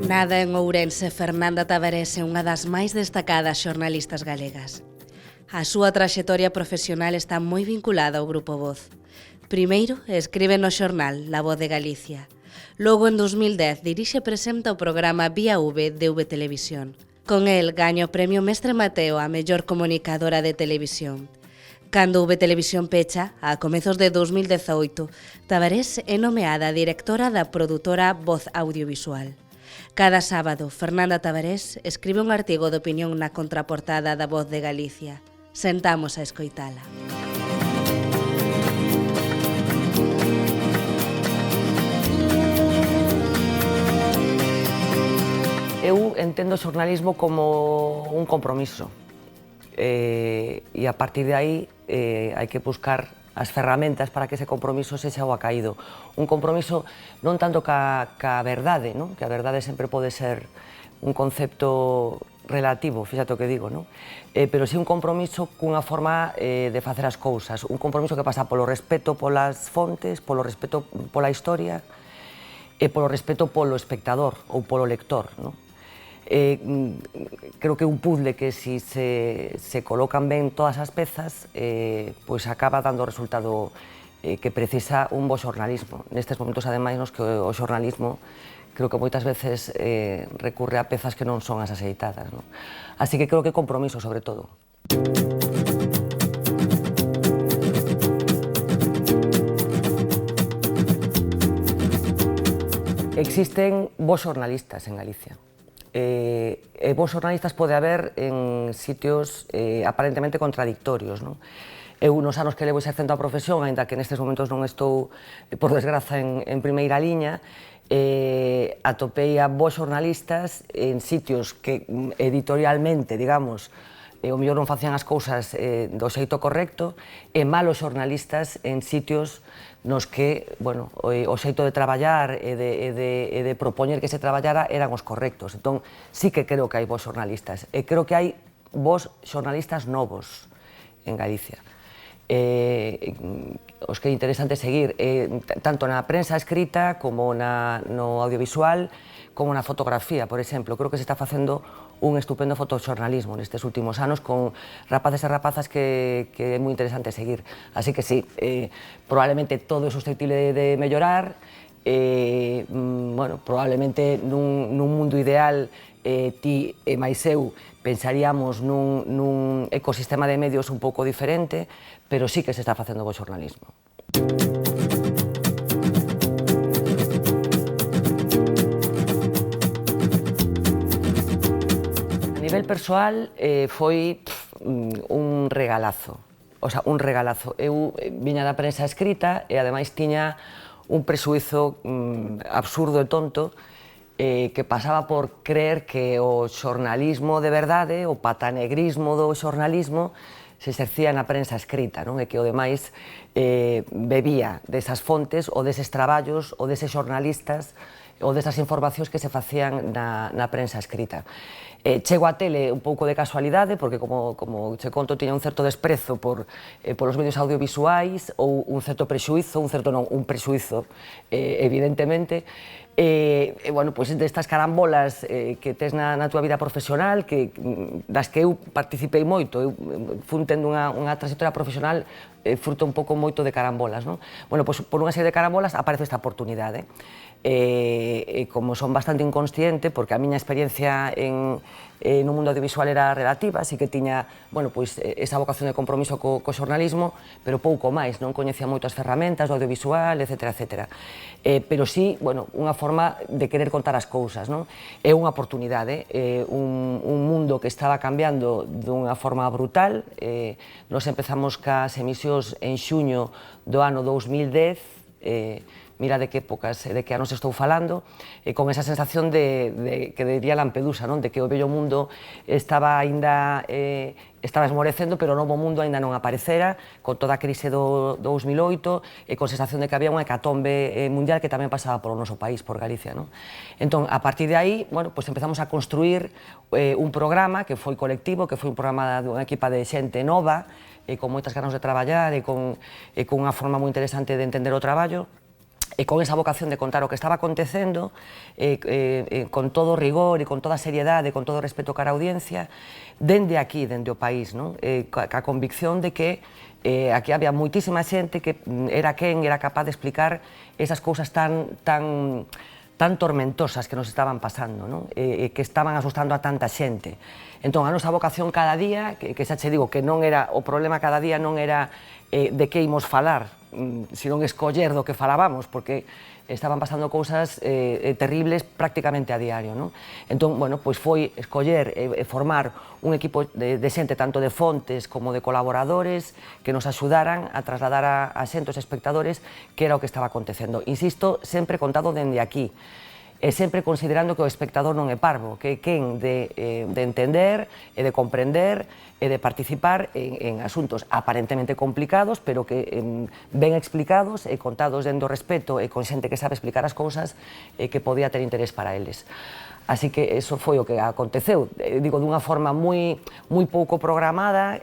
Nada en Ourense, Fernanda Tavares é unha das máis destacadas xornalistas galegas. A súa traxectoria profesional está moi vinculada ao Grupo Voz. Primeiro, escribe no xornal La Voz de Galicia. Logo, en 2010, dirixe e presenta o programa Vía V de V Televisión. Con el, gaña o premio Mestre Mateo a mellor comunicadora de televisión. Cando V Televisión pecha, a comezos de 2018, Tavares é nomeada directora da produtora Voz Audiovisual. Cada sábado, Fernanda Tavares escribe un artigo de opinión na contraportada da Voz de Galicia. Sentamos a escoitala. Eu entendo o xornalismo como un compromiso e a partir de aí hai que buscar as ferramentas para que ese compromiso sexa o acaído. Un compromiso non tanto ca verdade, non? Que a verdade sempre pode ser un concepto relativo, fíxate o que digo, non? Pero sí un compromiso cunha forma de facer as cousas, un compromiso que pasa polo respeto polas fontes, polo respeto pola historia e polo respeto polo espectador ou polo lector, non? Creo que un puzzle que si se colocan ben todas as pezas pois acaba dando o resultado que precisa un bo xornalismo. Nestes momentos, ademais, nos que o xornalismo creo que moitas veces recurre a pezas que non son as axeitadas, non? Así que creo que compromiso, sobre todo. Existen bons xornalistas en Galicia. Bons xornalistas pode haber en sitios aparentemente contradictorios, non? Eu, nos anos que levo exercendo a profesión, aínda que nestes momentos non estou, por desgraza, en primeira liña, atopei a bons xornalistas en sitios que editorialmente, digamos, o mellor non facían as cousas do xeito correcto, e malos xornalistas en sitios nos que, bueno, o xeito de traballar e de propoñer que se traballara eran os correctos. Entón, sí que creo que hai bons xornalistas. E creo que hai bons xornalistas novos en Galicia. Os que é interesante seguir, tanto na prensa escrita como no audiovisual, como na fotografía, por exemplo. Creo que se está facendo un estupendo fotoxornalismo nestes últimos anos con rapaces e rapazas que é moi interesante seguir. Así que sí, probablemente todo é susceptible de mellorar, bueno, probablemente nun mundo ideal ti e máis eu pensaríamos nun ecosistema de medios un pouco diferente, pero sí que se está facendo bo xornalismo. A nivel persoal foi un regalazo, o sea, un regalazo. Eu viña da prensa escrita e ademais tiña un presuízo absurdo e tonto que pasaba por creer que o xornalismo de verdade, o patanegrismo do xornalismo, se exercía na prensa escrita, non? E que o demais bebía desas fontes ou deses traballos ou deses xornalistas ou desas informacións que se facían na prensa escrita. Chego á tele un pouco de casualidade, porque, como che conto, tiña un certo desprezo polos medios audiovisuais ou un certo prexuízo, un prexuízo, evidentemente, bueno, pois destas carambolas que tes na túa vida profesional, das que eu participei moito, eu fun tendo unha trayectoria profesional fruto un pouco moito de carambolas, non? Bueno, pois por unha serie de carambolas aparece esta oportunidade. E como son bastante inconsciente, porque a miña experiencia no mundo audiovisual era relativa, así que tiña, bueno, pois, esa vocación de compromiso co xornalismo, pero pouco máis, non coñecía moito as ferramentas do audiovisual, etcétera, etcétera. Pero sí, bueno, unha forma de querer contar as cousas, non? É unha oportunidade, un mundo que estaba cambiando dunha forma brutal. Nos empezamos cas emisións en xuño do ano 2010, mira de que épocas, de que anos estou falando, con esa sensación que diría Lampedusa, non? De que o vello mundo estaba esmorecendo, pero o novo mundo aínda non aparecera, con toda a crise do 2008, e con sensación de que había unha hecatombe mundial que tamén pasaba polo noso país, por Galicia, non? Entón, a partir de aí, bueno, pois empezamos a construir un programa que foi colectivo, que foi un programa dunha equipa de xente nova, con moitas ganas de traballar e con unha forma moi interesante de entender o traballo, e con esa vocación de contar o que estaba acontecendo, con todo rigor e con toda seriedade, con todo respeto cara a audiencia, dende aquí, dende o país, non? Ca convicción de que aquí había moitísima xente que era quen era capaz de explicar esas cousas tan tormentosas que nos estaban pasando, non? Que estaban asustando a tanta xente. Entón, a nosa vocación cada día, que xa che digo que non era, o problema cada día non era de que imos falar, senón escoller do que falábamos, porque estaban pasando cousas terribles prácticamente a diario, non? Entón, bueno, pois foi escoller e formar un equipo de xente, tanto de fontes como de colaboradores, que nos axudaran a trasladar a xente, os espectadores, que era o que estaba acontecendo. Insisto, sempre contado dende aquí, e sempre considerando que o espectador non é parvo, que é quen de entender e de comprender e de participar en asuntos aparentemente complicados, pero que ben explicados e contados dentro do respeto e con xente que sabe explicar as cousas e que podía ter interés para eles. Así que eso foi o que aconteceu, digo, dunha forma moi pouco programada,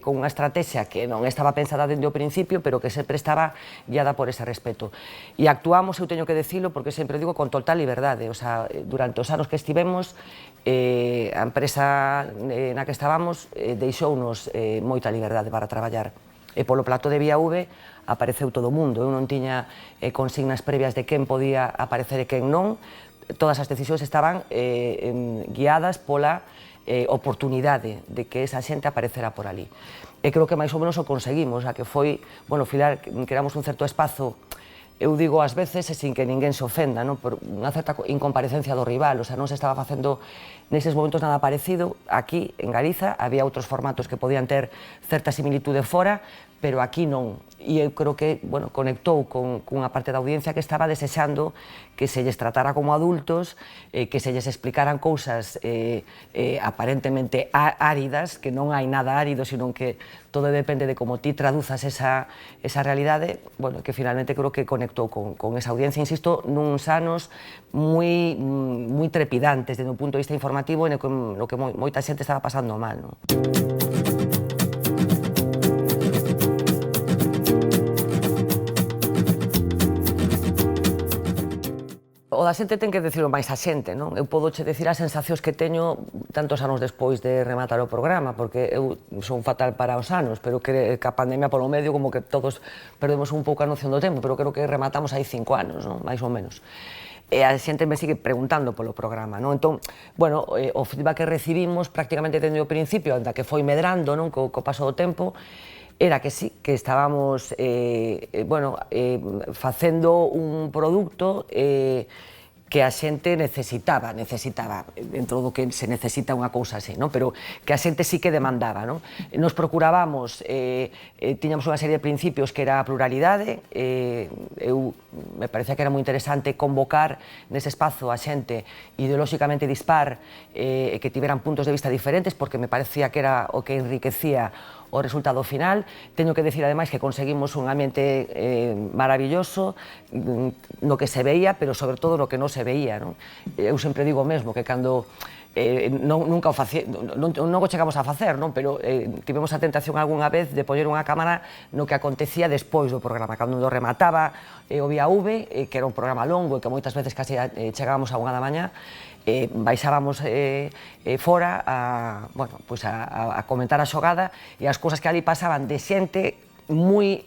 con unha estrategia que non estaba pensada dende o principio, pero que sempre estaba guiada por ese respeto. E actuamos, eu teño que decilo, porque sempre digo, con total liberdade, o sea, durante os anos que estivemos, a empresa na que estábamos deixounos moita liberdade para traballar. E polo plato de Vía V apareceu todo o mundo, eu non tiña consignas previas de quen podía aparecer e quen non. Todas as decisións estaban guiadas pola oportunidade de que esa xente aparecera por ali. E creo que máis ou menos o conseguimos, a que foi, bueno, filar, creamos un certo espazo, eu digo ás veces, e sin que ninguén se ofenda, non? Por unha certa incomparecencia do rival, o sea, non se estaba facendo neses momentos nada parecido. Aquí, en Galiza, había outros formatos que podían ter certa similitude fora, pero aquí non. E eu creo que, bueno, conectou con unha parte da audiencia que estaba desexando que se lles tratara como adultos, que se lles explicaran cousas aparentemente áridas, que non hai nada árido, sino que todo depende de como ti traduzas esa realidade, bueno, que finalmente creo que conectou con esa audiencia, insisto, nuns anos moi trepidantes desde un punto de vista informativo no que moita xente estaba pasando mal, non? O da xente ten que decirlo máis a xente, non? Eu podo che decir as sensacións que teño tantos anos despois de rematar o programa, porque eu son fatal para os anos, pero que a pandemia polo medio como que todos perdemos un pouco a noción do tempo, pero creo que rematamos hai 5 anos, non? Mais ou menos. E a xente me sigue preguntando polo programa, non? Entón, bueno, o feedback que recibimos prácticamente dende o principio, anda que foi medrando, non? Co paso do tempo, era que sí, que estábamos facendo un produto que a xente necesitaba, dentro do que se necesita unha cousa así, non? Pero que a xente sí que demandaba, non? Nos procurábamos, tiñamos unha serie de principios que era a pluralidade, me parecía que era moi interesante convocar nese espazo a xente ideolóxicamente dispar e que tiveran puntos de vista diferentes, porque me parecía que era o que enriquecía o resultado final. Teño que decir, ademais, que conseguimos un ambiente maravilloso no que se veía, pero sobre todo no que non se veía, non? Eu sempre digo o mesmo, que cando nunca o chegamos a facer, non? Pero tivemos a tentación algunha vez de poñer unha cámara no que acontecía despois do programa, cando remataba o Vía V, que era un programa longo e que moitas veces casi chegábamos a 1 da mañá, baixábamos fora a comentar a xogada e as cousas que ali pasaban de xente moi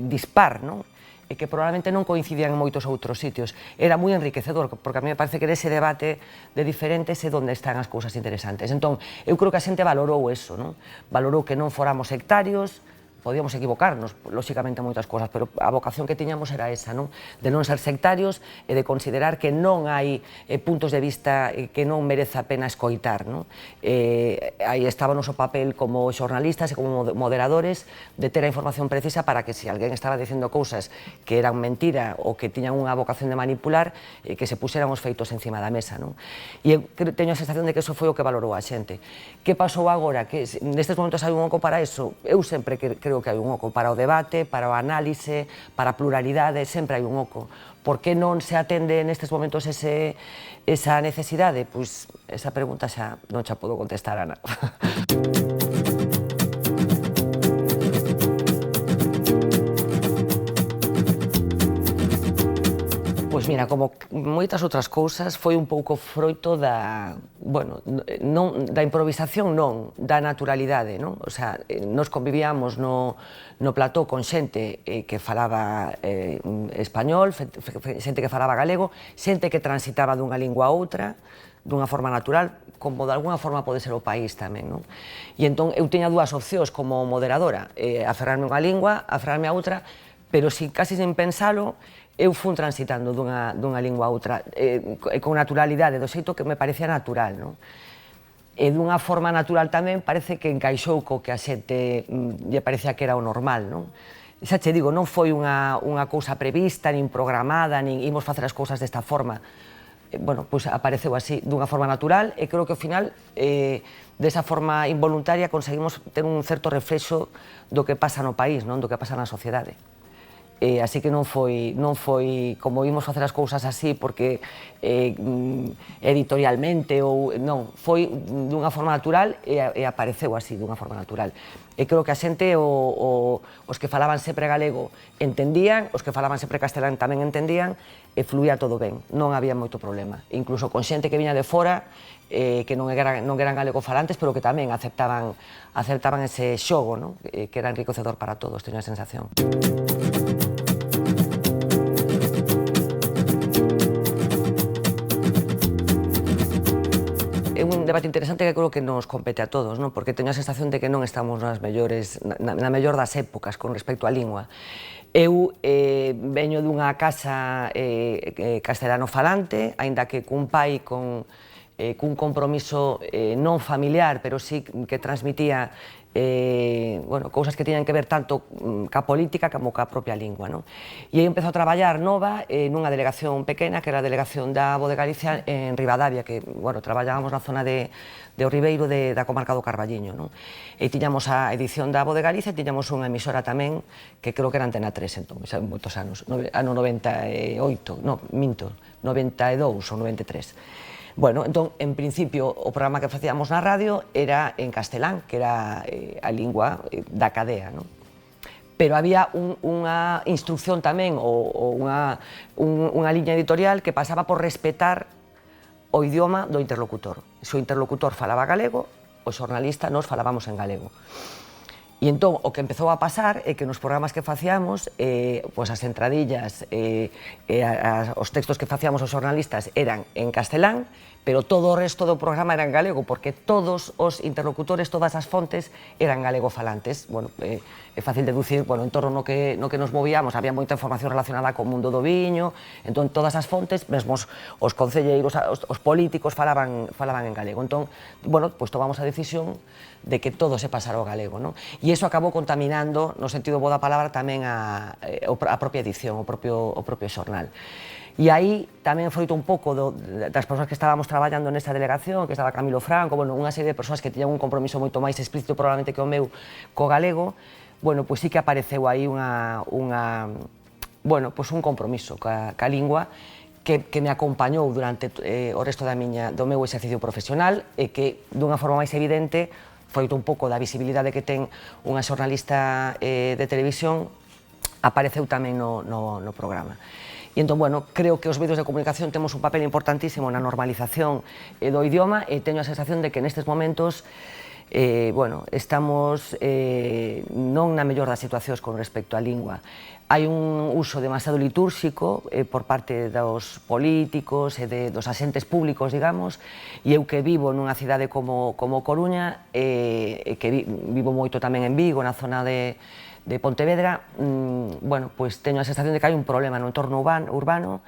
dispar, non? E que probablemente non coincidían en moitos outros sitios. Era moi enriquecedor, porque a mí me parece que nese debate de diferentes é onde están as cousas interesantes. Entón, eu creo que a xente valorou eso, non? Valorou que non fóramos sectarios, podíamos equivocarnos, lóxicamente, moitas cousas, pero a vocación que tiñamos era esa, non? De non ser sectarios e de considerar que non hai puntos de vista que non mereza a pena escoitar, non? Aí estaba o noso papel como xornalistas e como moderadores de ter a información precisa para que se alguén estaba dicendo cousas que eran mentira ou que tiñan unha vocación de manipular, que se puseran os feitos encima da mesa, non? E eu teño a sensación de que eso foi o que valorou a xente. Que pasou agora? Que nestes momentos hai un oco para eso? Eu sempre creo que hai un oco para o debate, para o análise, para a pluralidade, sempre hai un oco. Por que non se atende nestes momentos esa necesidade? Pois esa pregunta xa non xa podo contestar, Ana. mira, como moitas outras cousas, foi un pouco froito da, bueno, non, da improvisación non, da naturalidade, non? O sea, nos convivíamos no plató con xente que falaba español, xente que falaba galego, xente que transitaba dunha lingua a outra, dunha forma natural, como de alguna forma pode ser o país tamén, non? E entón eu tiña dúas opcións como moderadora, aferrarme a unha lingua, aferrarme a outra, pero casi sen pensalo, eu fun transitando dunha lingua a outra con naturalidade, do xeito que me parecía natural, non? E dunha forma natural tamén parece que encaixou co que a xente lle parecía que era o normal, non? Xa che digo, non foi unha cousa prevista, nin programada, nin imos facer as cousas desta forma. Bueno, pois apareceu así, dunha forma natural, e creo que ao final, desa forma involuntaria, conseguimos ter un certo reflexo do que pasa no país, non? Do que pasa na sociedade. Así que non foi como vimos facer as cousas así porque editorialmente ou non, foi dunha forma natural e apareceu así, dunha forma natural. E creo que a xente, os que falaban sempre galego entendían, os que falaban sempre castelán tamén entendían e fluía todo ben, non había moito problema. Incluso con xente que viña de fora que non eran galego falantes, pero que tamén aceptaban ese xogo, non? Que era enriquecedor para todos, teño a sensación. É un debate interesante que creo que nos compete a todos, non? Porque teño a sensación de que non estamos na mellor das épocas con respecto á lingua. Eu veño dunha casa castelano falante, aínda que cun pai cun compromiso non familiar, pero sí que transmitía cousas que tiñan que ver tanto ca política como ca propia lingua. E aí empezou a traballar nova nunha delegación pequena, que era a delegación da Avo de Galicia en Ribadavia, que traballábamos na zona de O Ribeiro da comarca do Carballiño. E tiñamos a edición da Avo de Galicia e tiñamos unha emisora tamén, que creo que era Antena 3, entón, xa moitos anos, ano 98, non, minto, 92 ou 93. Bueno, entón, en principio, o programa que facíamos na radio era en castelán, que era a lingua da cadea, non? Pero había unha instrucción tamén, ou unha liña editorial que pasaba por respetar o idioma do interlocutor. Se o interlocutor falaba galego, o xornalista nos falábamos en galego. E entón, o que empezou a pasar é que nos programas que facíamos, as entradillas, os textos que facíamos os xornalistas eran en castelán, pero todo o resto do programa era en galego, porque todos os interlocutores, todas as fontes, eran galego-falantes. Bueno, é fácil deducir, en torno no que nos movíamos, había moita información relacionada co mundo do viño, entón todas as fontes, mesmo os concelleiros, os políticos falaban en galego. Entón, tomamos a decisión de que todo se pasara ao galego, non? E iso acabou contaminando, no sentido bo da palabra, tamén a propia edición, o propio xornal. E aí tamén froito un pouco das persoas que estábamos traballando nesta delegación, que estaba Camilo Franco, unha serie de persoas que tiñan un compromiso moito máis explícito probablemente que o meu co galego, pois sí que apareceu aí un compromiso ca lingua que me acompañou durante o resto do meu exercicio profesional e que, dunha forma máis evidente, froito un pouco da visibilidade que ten unha xornalista de televisión, apareceu tamén no programa. E entón, creo que os medios de comunicación temos un papel importantísimo na normalización do idioma e teño a sensación de que nestes momentos estamos non na mellor das situacións con respecto á lingua. Hai un uso demasiado litúrxico por parte dos políticos e dos axentes públicos, digamos, e eu que vivo nunha cidade como Coruña, que vivo moito tamén en Vigo, na zona de Pontevedra, teño a sensación de que hai un problema no entorno urbano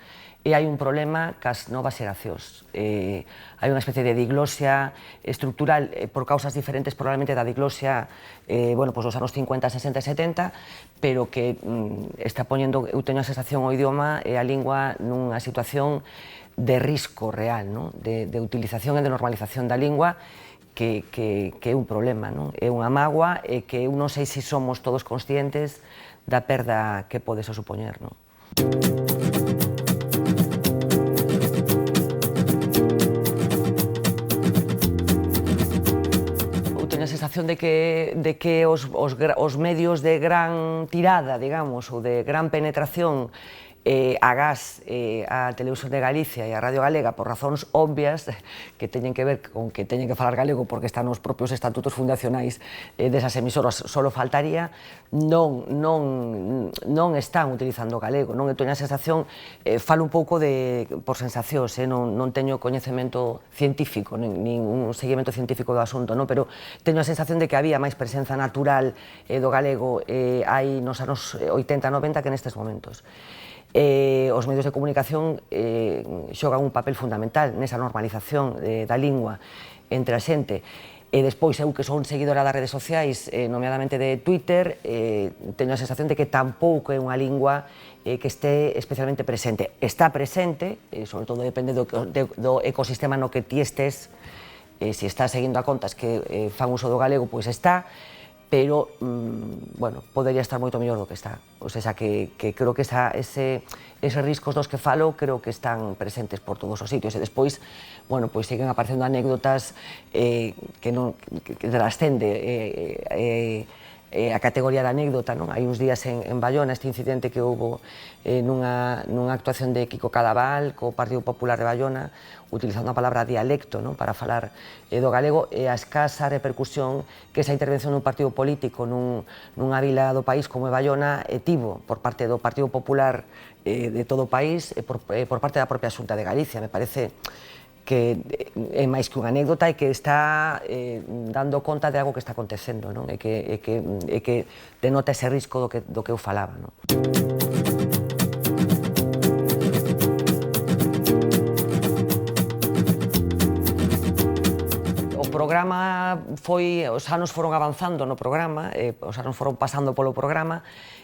e hai un problema cas novas xeracións. Hai unha especie de diglosia estructural por causas diferentes probablemente da diglosia dos anos 50, 60 e 70, pero que está poñendo, eu teño a sensación, o idioma e a lingua nunha situación de risco real, de utilización e de normalización da lingua, que é un problema, é unha mágoa e que eu non sei se somos todos conscientes da perda que pode eso supoñer. Eu teño a sensación de que os medios de gran tirada, digamos, ou de gran penetración agás a Televisión de Galicia e a Radio Galega por razóns obvias que teñen que ver con que teñen que falar galego porque están nos propios estatutos fundacionais desas emisoras, solo faltaría, non están utilizando galego, non? Eu teño a sensación, falo un pouco por sensacións, non teño coñecemento científico, nin un seguimento científico do asunto, pero teño a sensación de que había máis presenza natural do galego hai nos anos 80-90 que nestes momentos. Os medios de comunicación xogan un papel fundamental nesa normalización da lingua entre a xente. E despois, eu que son seguidora das redes sociais, nomeadamente de Twitter, teño a sensación de que tampouco é unha lingua que este especialmente presente. Está presente, sobre todo depende do ecosistema no que ti estés, se estás seguindo a contas que fan uso do galego, pois está, pero, bueno, podería estar moito mellor do que está. O sea, que creo que eses riscos dos que falo, creo que están presentes por todos os sitios. E despois, bueno, pois siguen aparecendo anécdotas que trascende a categoría de anécdota, non? Hai uns días en Bayona este incidente que houbo nunha actuación de Kiko Cadaval co Partido Popular de Bayona, utilizando a palabra dialecto para falar do galego, e a escasa repercusión que esa intervención dun partido político nunha vila do país como é Bayona tivo por parte do Partido Popular de todo o país e por parte da propia Xunta de Galicia. Me parece que é máis que unha anécdota e que está dando conta de algo que está acontecendo, e que denota ese risco do que eu falaba. O programa os anos foron avanzando no programa, os anos foron pasando polo programa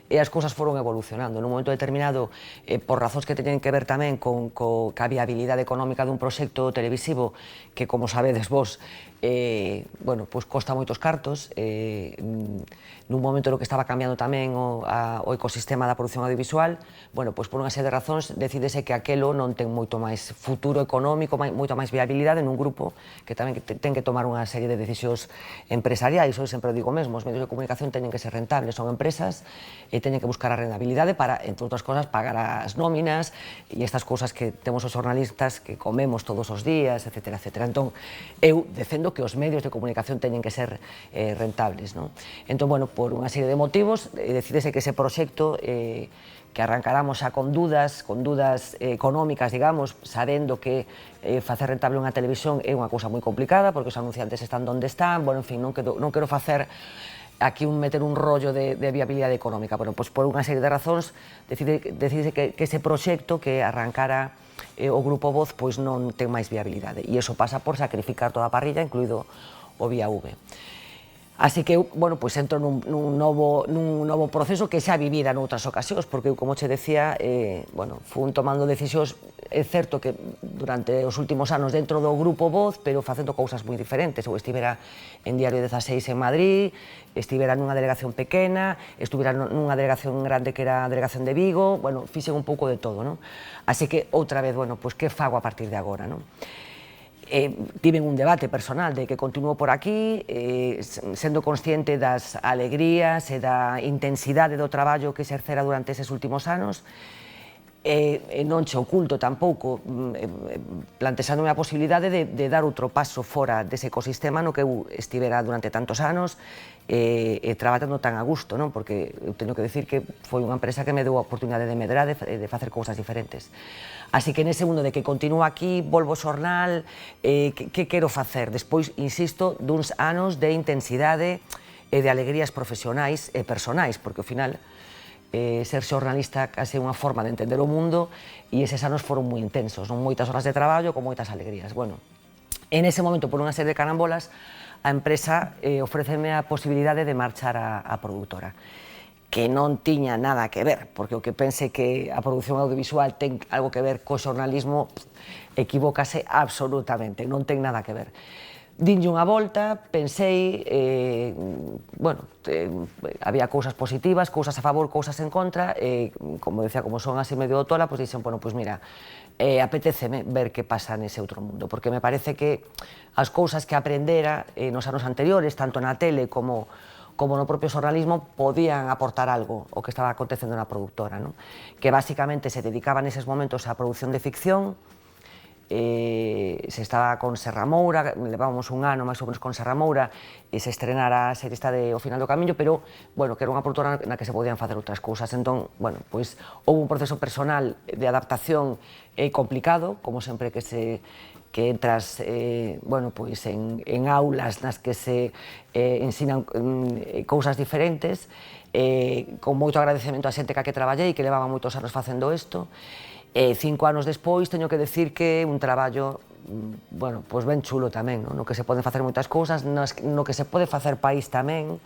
e as cousas foron evolucionando. Nun momento determinado, por razóns que teñen que ver tamén ca viabilidade económica dun proxecto televisivo que, como sabedes vos, costa moitos cartos. Nun momento no que estaba cambiando tamén o ecosistema da produción audiovisual, por unha serie de razóns, decidese que aquelo non ten moito máis futuro económico, moita máis viabilidade nun grupo que tamén ten que tomar unha serie de decisións empresariais. Eu sempre digo mesmo, os medios de comunicación teñen que ser rentables, son empresas e teñen que buscar a rentabilidade para, entre outras cosas, pagar as nóminas e estas cousas que temos os xornalistas que comemos todos os días, etcétera, etcétera. Entón, eu defendo que os medios de comunicación teñen que ser rentables. Entón, por unha serie de motivos, decidese que ese proxecto que arrancáramos xa con dudas económicas, digamos, sabendo que facer rentable unha televisión é unha cousa moi complicada, porque os anunciantes están onde están, en fin, non quero facer aquí meter un rollo de viabilidade económica. Por unha serie de razóns, decide que ese proxecto que arrancara o Grupo Voz non ten máis viabilidade. E iso pasa por sacrificar toda a parrilla, incluído o Vía V. Así que eu, entro nun novo proceso que xa vivira noutras ocasións, porque eu, como che decía, fun tomando decisións. É certo que durante os últimos anos dentro do Grupo Voz, pero facendo cousas moi diferentes. Eu estivera en Diario 16 en Madrid, estivera nunha delegación pequena, estivera nunha delegación grande que era a delegación de Vigo, fixen un pouco de todo. Así que, outra vez, que fago a partir de agora? Tiven un debate personal de que continuo por aquí, sendo consciente das alegrías e da intensidade do traballo que exercera durante eses últimos anos, e non che oculto tampouco, plantexándome a posibilidade de dar outro paso fora dese ecosistema no que eu estivera durante tantos anos e traballando tan a gusto, porque eu teño que decir que foi unha empresa que me deu a oportunidade de medrar, de facer cousas diferentes. Así que nese mundo de que continúo aquí, volvo ao xornal, que quero facer? Despois, insisto, duns anos de intensidade e de alegrías profesionais e personais, porque ao final ser xornalista case unha forma de entender o mundo e eses anos foron moi intensos, moitas horas de traballo con moitas alegrías. En ese momento, por unha serie de carambolas, a empresa ofréceme a posibilidade de marchar a produtora, que non tiña nada que ver, porque o que pense que a produción audiovisual ten algo que ver co xornalismo equivócase absolutamente, non ten nada que ver. Dinlle unha volta, pensei, había cousas positivas, cousas a favor, cousas en contra, e, como decía, como son así medio tola, dixen, mira, apetéceme ver que pasa nese outro mundo, porque me parece que as cousas que aprendera nos anos anteriores, tanto na tele como como no propio xornalismo, podían aportar algo o que estaba acontecendo na produtora, non? Que basicamente se dedicaban neses momentos á produción de ficción. Se estaba con Serra Moura, levábamos un ano máis ou menos con Serra Moura, e se estrenara a serie esta de O final do camiño, pero, bueno, que era unha produtora na que se podían facer outras cousas. Entón, bueno, pois, houve un proceso personal de adaptación complicado, como sempre que entras, bueno, pois, en aulas nas que se ensinan cousas diferentes, con moito agradecemento á xente ca que traballei, que levaba moitos anos facendo isto. 5 anos despois, teño que decir que un traballo, bueno, pois ben chulo tamén, no que se poden facer moitas cousas, no que se pode facer país tamén,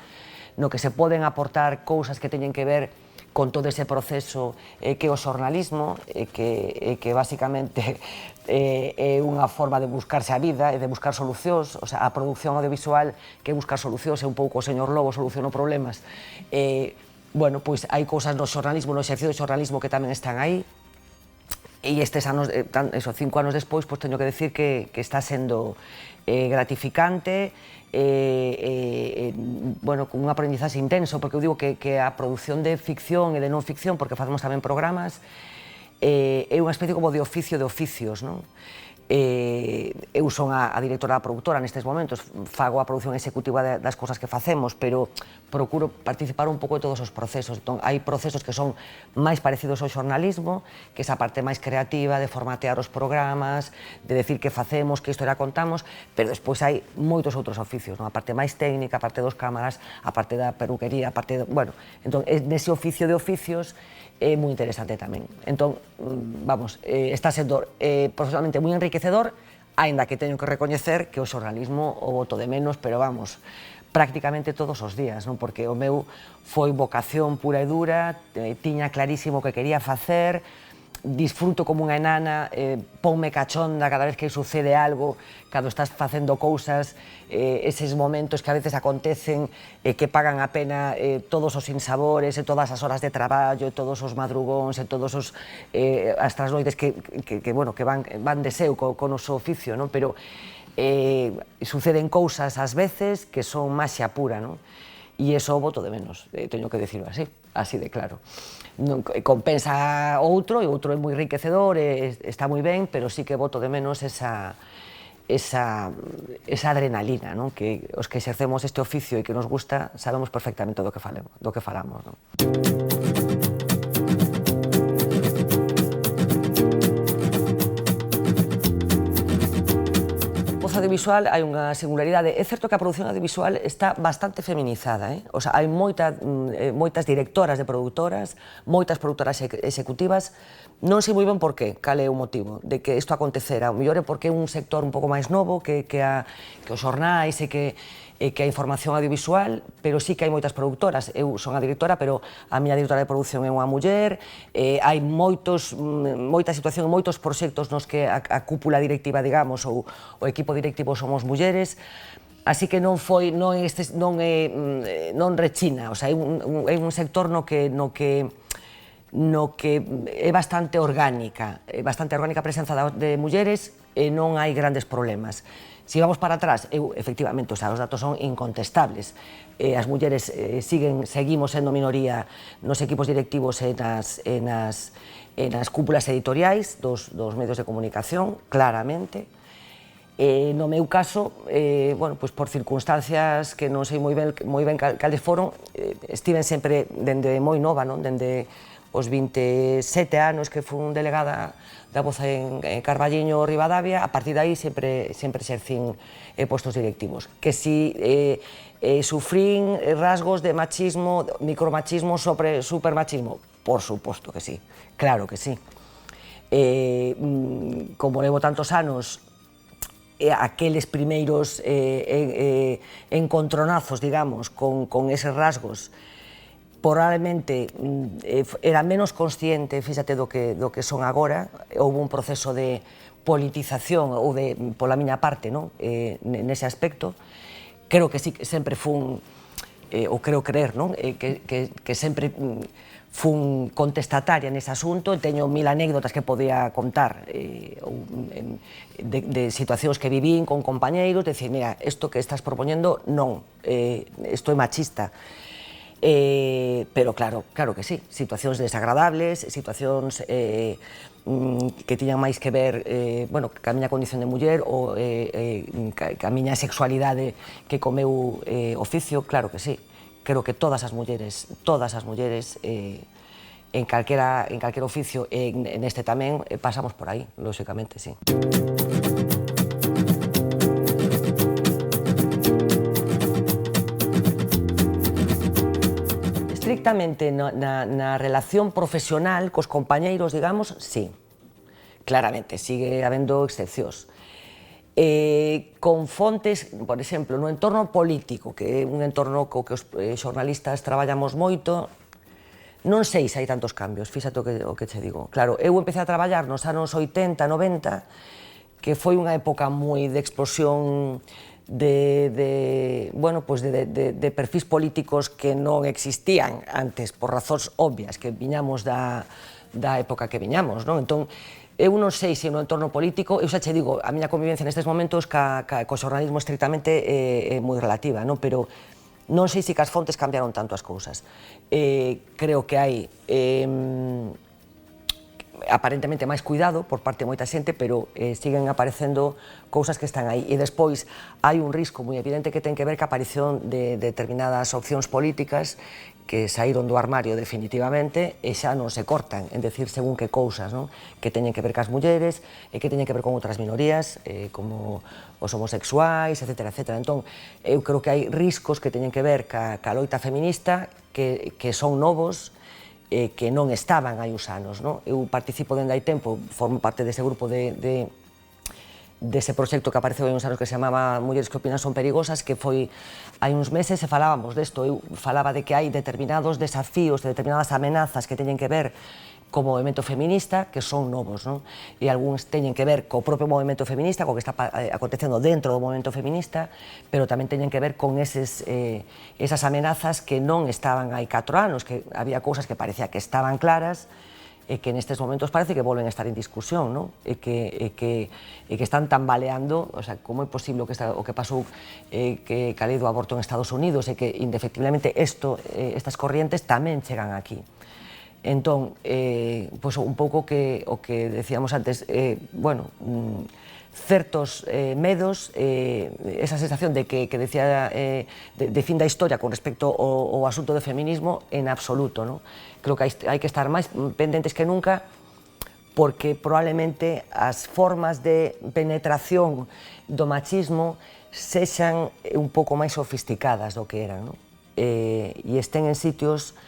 no que se poden aportar cousas que teñen que ver con todo ese proceso que é o xornalismo, que basicamente é unha forma de buscarse a vida e de buscar solucións, o sea, a produción audiovisual que é buscar solucións, é un pouco o señor Lobo soluciono problemas. Bueno, pois hai cousas no xornalismo, no exercicio do xornalismo que tamén están aí, e estes anos, 5 anos despois, pois teño que decir que está sendo gratificante, bueno, con un aprendizaxe intenso, porque eu digo que a produción de ficción e de non ficción, porque facemos tamén programas, é unha especie como de oficio de oficios, non? Eu son a directora da produtora nestes momentos, fago a produción executiva das cousas que facemos, pero procuro participar un pouco de todos os procesos. Entón, hai procesos que son máis parecidos ao xornalismo, que esa parte máis creativa de formatear os programas, de decir que facemos, que historia contamos, pero despois hai moitos outros oficios, non? A parte máis técnica, a parte dos cámaras, a parte da peruquería, a parte, bueno, entón, nese oficio de oficios é moi interesante tamén. Entón, vamos, está sendo profesionalmente moi enriquecedor, aínda que teño que recoñecer que o xornalismo o boto de menos, pero vamos, prácticamente todos os días, non? Porque o meu foi vocación pura e dura, tiña clarísimo o que quería facer, disfruto como unha enana, ponme cachonda cada vez que sucede algo, cando estás facendo cousas, eses momentos que a veces acontecen que pagan a pena todos os sinsabores, e todas as horas de traballo, e todos os madrugóns, e todos os as trasnoites que van de seu co noso oficio, non? Pero suceden cousas ás veces que son maxia pura, non? E iso boto de menos, teño que decirlo así de claro. Compensa outro, e outro é moi enriquecedor, está moi ben, pero sí que boto de menos esa adrenalina, non? Que os que exercemos este oficio e que nos gusta sabemos perfectamente do que falamos, non? Audiovisual hai unha singularidade. É certo que a produción audiovisual está bastante feminizada, O sea, hai moitas directoras de produtoras, moitas produtoras executivas. Non sei moi ben por qué, cal é o motivo de que isto acontecera. O mellor é porque é un sector un pouco máis novo que os xornais e que a información audiovisual, pero sí que hai moitas produtoras. Eu son a directora, pero a miña directora de produción é unha muller, hai moita situación, moitos proxectos nos que a cúpula directiva, digamos, ou o equipo directivo somos mulleres, así que non rechina, o sea, é un sector no que é bastante orgánica a presenza de mulleres e non hai grandes problemas. Se vamos para atrás, efectivamente, os datos son incontestables. As mulleres seguimos sendo minoría nos equipos directivos e nas cúpulas editoriais dos medios de comunicación, claramente. No meu caso, por circunstancias que non sei moi ben cales foron, estiven sempre dende moi nova, dende os 27 anos que fun delegada da Voz en Carballiño, Ribadavia, a partir de aí sempre exercín postos directivos. Que si sufrín rasgos de machismo, micromachismo, supermachismo, por suposto que sí, claro que sí. Como levo tantos anos, aqueles primeiros encontronazos, digamos, con eses rasgos, probablemente era menos consciente, fíxate, do que son agora. Houve un proceso de politización, ou pola miña parte, nese aspecto. Creo que sí, sempre fun, ou creo creer, que sempre fun contestataria nese asunto, teño mil anécdotas que podía contar de situacións que vivín con compañeiros, de decir, mira, isto que estás propoñendo non, isto é machista. Pero claro que sí, situacións desagradables, situacións que tiñan máis que ver ca miña condición de muller ou ca miña sexualidade que co meu oficio, claro que sí. Creo que todas as mulleres en calquera oficio e neste tamén pasamos por aí, lóxicamente, sí. Estrictamente na relación profesional cos compañeiros, digamos, sí. Claramente, sigue habendo excepcións. Con fontes, por exemplo, no entorno político, que é un entorno co que os xornalistas traballamos moito, non sei se hai tantos cambios, fíxate o que che digo. Claro, eu empecé a traballar nos anos 80, 90, que foi unha época moi de explosión de perfis políticos que non existían antes, por razóns obvias, que viñamos da época que viñamos, non? Entón, eu non sei se no entorno político, eu xa che digo, a miña convivencia nestes momentos co xornalismo estrictamente é moi relativa, non? Pero non sei se que as fontes cambiaron tanto as cousas. Creo que hai aparentemente máis cuidado por parte de moita xente, pero siguen aparecendo cousas que están aí. E despois hai un risco moi evidente que ten que ver ca aparición de determinadas opcións políticas que saíron do armario definitivamente e xa non se cortan en decir según que cousas, non? Que teñen que ver cas mulleres e que teñen que ver con outras minorías, como os homosexuais, etc. Entón, eu creo que hai riscos que teñen que ver ca loita feminista que son novos, que non estaban hai uns anos. Eu participo dende hai tempo, formo parte dese grupo dese proxecto que apareceu hai uns anos que se chamaba Mulleres que opinan son perigosas, que foi hai uns meses e falábamos desto. Eu falaba de que hai determinados desafíos, determinadas amenazas que teñen que ver co movimento feminista, que son novos, non? E algúns teñen que ver co propio movimento feminista, co que está acontecendo dentro do movimento feminista, pero tamén teñen que ver con esas amenazas que non estaban hai 4 anos, que había cousas que parecía que estaban claras, e que nestes momentos parece que volven a estar en discusión, non? E que están tambaleando, o sea, como é posible o que pasou ca lei do aborto en Estados Unidos e que, indefectiblemente, estas corrientes tamén chegan aquí. Entón, un pouco o que decíamos antes, certos medos, esa sensación de que decía de fin da historia con respecto ao asunto do feminismo, en absoluto, non? Creo que hai que estar máis pendentes que nunca, porque probablemente as formas de penetración do machismo sexan un pouco máis sofisticadas do que eran, non? E estén en sitios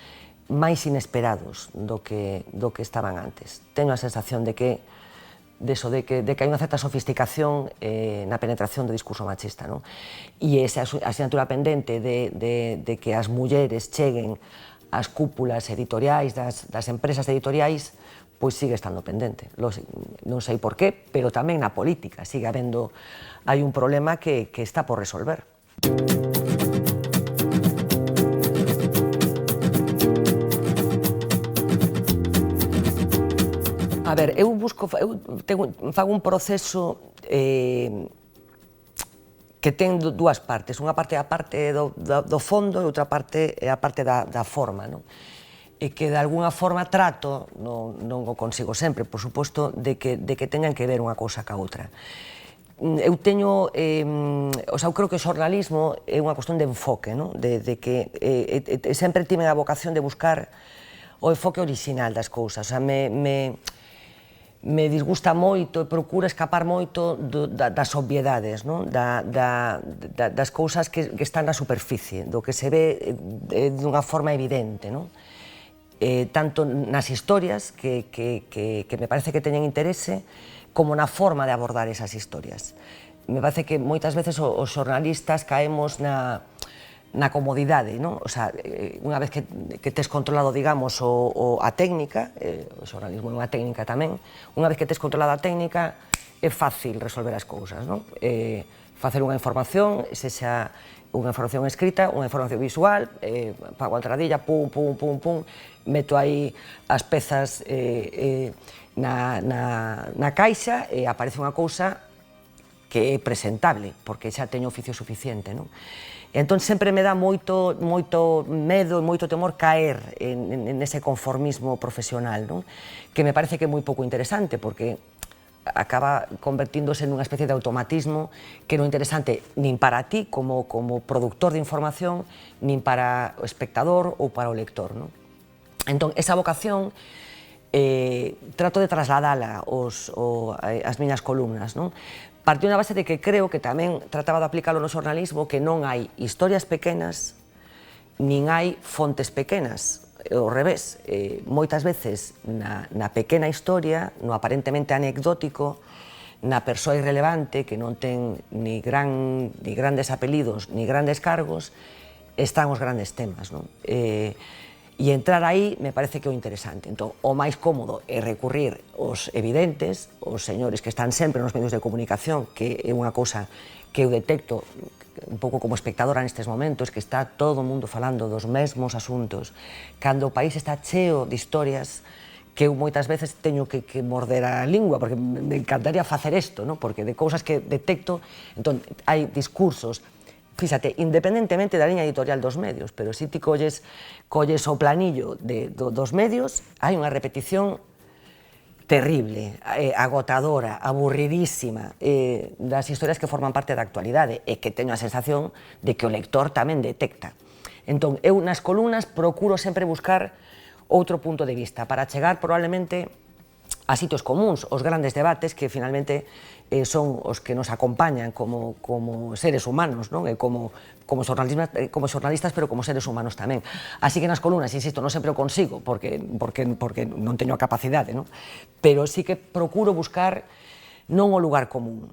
máis inesperados do que estaban antes. Teño a sensación de que hai unha certa sofisticación na penetración do discurso machista, non? E esa asignatura pendente de que as mulleres cheguen ás cúpulas editoriais das empresas editoriais, pois sigue estando pendente. Non sei por qué, pero tamén na política sigue habendo, hai un problema que está por resolver. A ver, eu fago un proceso que ten dúas partes. Unha parte é a parte do fondo e outra parte é a parte da forma, non? E que de alguna forma trato, non o consigo sempre, por suposto, de que teñan que ver unha cousa ca outra. Eu teño, eu creo que o xornalismo é unha cuestión de enfoque, non? De que sempre tiven a vocación de buscar o enfoque orixinal das cousas. Me disgusta moito e procuro escapar moito das obviedades, das cousas que están na superficie, do que se ve dunha forma evidente, tanto nas historias, que me parece que teñen interese, como na forma de abordar esas historias. Me parece que moitas veces os xornalistas caemos na comodidade, non? O sea, unha vez que tes controlado, digamos, a técnica, o xornalismo é unha técnica tamén, unha vez que tes controlado a técnica, é fácil resolver as cousas, non? facer unha información, sexa unha información escrita, unha información visual, pago a entradilla, pum, pum, pum, pum, meto aí as pezas na caixa e aparece unha cousa que é presentable, porque xa teño oficio suficiente, non? Entón, sempre me dá moito medo e moito temor caer en ese conformismo profesional, non? Que me parece que é moi pouco interesante, porque acaba convertíndose nunha especie de automatismo que non é interesante nin para ti como productor de información, nin para o espectador ou para o lector, non? Entón, esa vocación trato de trasladala as miñas columnas, non? Partiu na base de que creo que tamén trataba de aplicalo no xornalismo, que non hai historias pequenas, nin hai fontes pequenas. Ao revés, moitas veces na pequena historia, no aparentemente anecdótico, na persoa irrelevante que non ten ni grandes apelidos ni grandes cargos, están os grandes temas, non? E entrar aí me parece que é o interesante. Entón, o máis cómodo é recurrir aos evidentes, os señores que están sempre nos medios de comunicación, que é unha cousa que eu detecto un pouco como espectadora nestes momentos, que está todo o mundo falando dos mesmos asuntos, cando o país está cheo de historias que eu moitas veces teño que morder a lingua, porque me encantaría facer isto, non? Porque de cousas que detecto, entón, hai discursos, fíxate, independentemente da liña editorial dos medios, pero se ti colles o planillo dos medios, hai unha repetición terrible, agotadora, aburridísima das historias que forman parte da actualidade e que teño a sensación de que o lector tamén detecta. Entón, eu nas columnas procuro sempre buscar outro punto de vista para chegar probablemente a sitios comuns, os grandes debates que finalmente son os que nos acompañan como seres humanos, non? Como xornalistas, pero como seres humanos tamén. Así que nas columnas, insisto, non sempre o consigo, porque non teño a capacidade, non? Pero sí que procuro buscar non o lugar común.